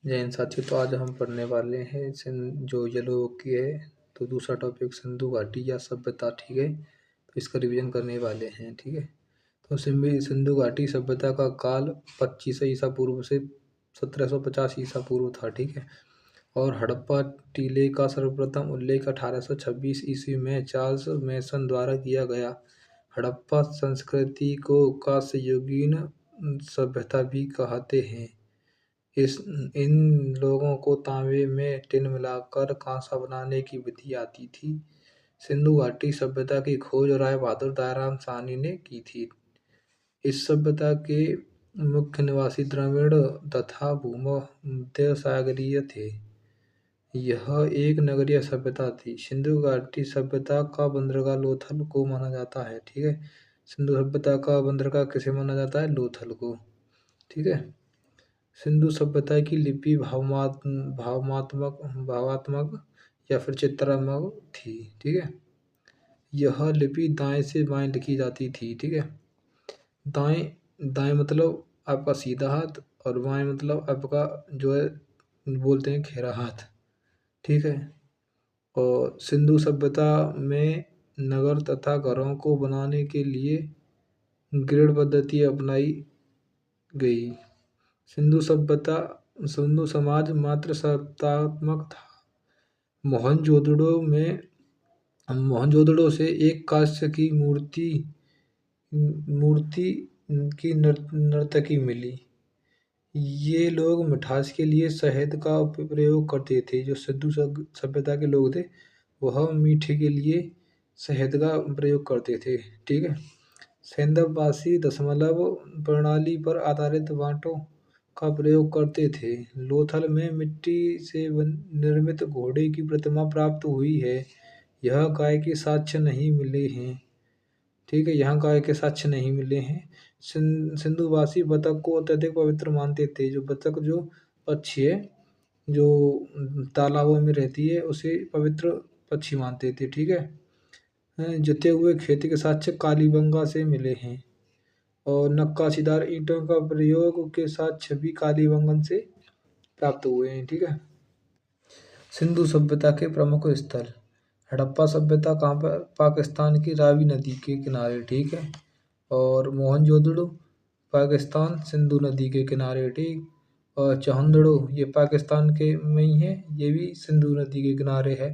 जय हिंद साथियों। तो आज हम पढ़ने वाले हैं जो येलो बुक की है। तो दूसरा टॉपिक सिंधु घाटी या सभ्यता। ठीक है, तो इसका रिवीजन करने वाले हैं। ठीक है, तो सिंधु घाटी सभ्यता का काल 25 ईसा पूर्व से 1750 ईसा पूर्व था। ठीक है, और हड़प्पा टीले का सर्वप्रथम उल्लेख 1826 ईस्वी में चार्ल्स मेसन द्वारा किया गया। हड़प्पा संस्कृति को कांस्ययुगीन सभ्यता भी कहते हैं। इन लोगों को तांबे में टिन मिलाकर कांसा बनाने की विधि आती थी। सिंधु घाटी सभ्यता की खोज राय बहादुर दयाराम साहनी ने की थी। इस सभ्यता के मुख्य निवासी द्रविड़ तथा भूमध्य सागरीय थे। यह एक नगरीय सभ्यता थी। सिंधु घाटी सभ्यता का बंदरगाह लोथल को माना जाता है। ठीक है, सिंधु सभ्यता का बंदरगाह किसे माना जाता है? लोथल को। ठीक है, सिंधु सभ्यता की लिपि भावात्मक या फिर चित्रात्मक थी। ठीक है, यह लिपि दाएं से बाएं लिखी जाती थी। ठीक है, दाएं दाएं मतलब आपका सीधा हाथ, और बाएं मतलब आपका जो है बोलते हैं खेरा हाथ। ठीक है, और सिंधु सभ्यता में नगर तथा घरों को बनाने के लिए ग्रिड पद्धति अपनाई गई। सिंधु सभ्यता सिंधु समाज मात्र सत्तात्मक था। मोहनजोदड़ो से एक कांस्य की मूर्ति की नर्तकी मिली। ये लोग मिठास के लिए शहद का प्रयोग करते थे। जो सिंधु सभ्यता के लोग थे वह मीठे के लिए शहद का प्रयोग करते थे। ठीक है, सेंधववासी दशमलव प्रणाली पर आधारित बांटों का प्रयोग करते थे। लोथल में मिट्टी से निर्मित घोड़े की प्रतिमा प्राप्त हुई है। यह गाय के साक्ष्य नहीं मिले हैं। ठीक है, यहाँ गाय के साक्ष्य नहीं मिले हैं। सिंधुवासी बतख को अत्यधिक पवित्र मानते थे। जो बतख जो पक्षी है जो तालाबों में रहती है उसे पवित्र पक्षी मानते थे। ठीक है, जते हुए खेती के साक्ष्य कालीबंगा से मिले हैं, और नक्काशीदार ईंटों का प्रयोग के साक्ष्य भी कालीबंगन से प्राप्त हुए हैं। ठीक है, सिंधु सभ्यता के प्रमुख स्थल। हड़प्पा सभ्यता कहाँ पर? पाकिस्तान की रावी नदी के किनारे। ठीक है, और मोहनजोदड़ो पाकिस्तान सिंधु नदी के किनारे। ठीक, और चौहंदड़ो ये पाकिस्तान के में ही है, ये भी सिंधु नदी के किनारे है।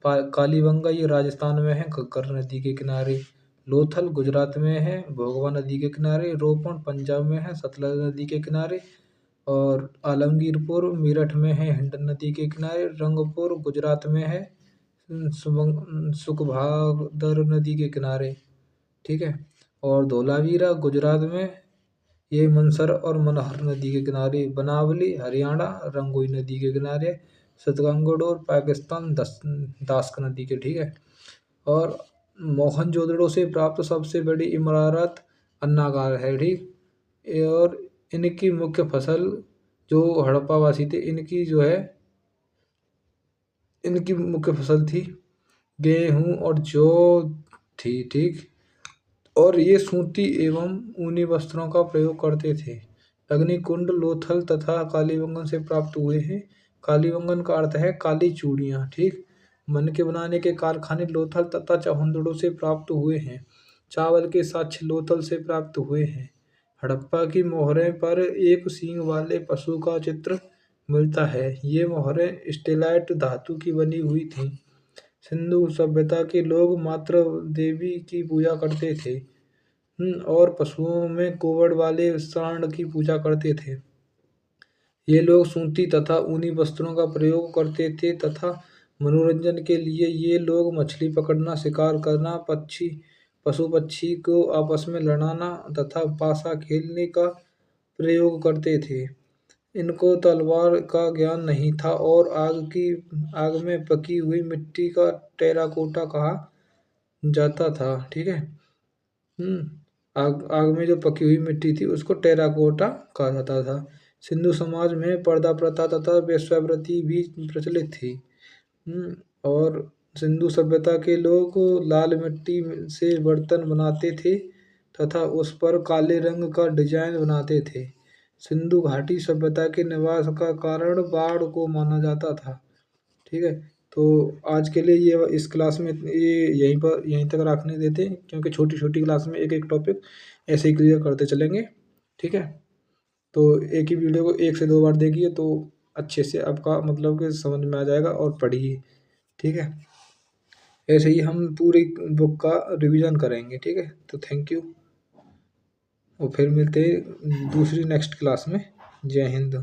कालीबंगा ये राजस्थान में है, घग्गर नदी के किनारे। लोथल गुजरात में है, भोगवा नदी के किनारे। रोपण पंजाब में है, सतलज नदी के किनारे। और आलमगीरपुर मेरठ में है, हिंडन नदी के किनारे। रंगपुर गुजरात में है, सुखभादर नदी के किनारे। ठीक है, और धोलावीरा गुजरात में, ये मनसर और मनहर नदी के किनारे। बनावली हरियाणा, रंगोई नदी के किनारे। सतगंगडोर पाकिस्तान, दास्क नदी के। ठीक है, और मोहनजोदड़ो से प्राप्त सबसे बड़ी इमारत अन्नागार है। ठीक, और इनकी मुख्य फसल जो हड़प्पावासी थे इनकी मुख्य फसल थी गेहूं और जौ थी। ठीक, और ये सूती एवं ऊनी वस्त्रों का प्रयोग करते थे। अग्निकुंड लोथल तथा कालीबंगन से प्राप्त हुए हैं। कालीबंगन का अर्थ है काली चूड़ियाँ। ठीक, मन के बनाने के कारखाने लोथल तथा चौहंदड़ो से प्राप्त हुए हैं। चावल के साक्ष्य लोथल से प्राप्त हुए हैं। हड़प्पा की मोहरें पर एक सींग वाले पशु का चित्र मिलता है। ये मोहरें स्टेलाइट धातु की बनी हुई थीं। सिंधु सभ्यता के लोग मात्र देवी की पूजा करते थे, और पशुओं में कोवड़ वाले सांड की पूजा करते थे। ये लोग सूती तथा ऊनी वस्त्रों का प्रयोग करते थे तथा मनोरंजन के लिए ये लोग मछली पकड़ना, शिकार करना, पशु पक्षी को आपस में लड़ाना तथा पासा खेलने का प्रयोग करते थे। इनको तलवार का ज्ञान नहीं था, और आग में पकी हुई मिट्टी का टेराकोटा कहा जाता था। ठीक है, आग में जो पकी हुई मिट्टी थी उसको टेराकोटा कहा जाता था। सिंधु समाज में पर्दा प्रथा तथा वेश्यावृत्ति भी प्रचलित थी। और सिंधु सभ्यता के लोग लाल मिट्टी से बर्तन बनाते थे तथा उस पर काले रंग का डिजाइन बनाते थे। सिंधु घाटी सभ्यता के निवास का कारण बाढ़ को माना जाता था। ठीक है। तो आज के लिए ये इस क्लास में ये यहीं तक रखने देते हैं, क्योंकि छोटी छोटी क्लास में एक एक टॉपिक ऐसे ही क्लियर करते चलेंगे। ठीक है। तो एक ही वीडियो को 1 से 2 बार देखिए तो अच्छे से आपका मतलब कि समझ में आ जाएगा और पढ़िए। ठीक है। ऐसे ही हम पूरी बुक का रिवीजन करेंगे। ठीक है। तो थैंक यू, और फिर मिलते हैं दूसरी नेक्स्ट क्लास में। जय हिंद।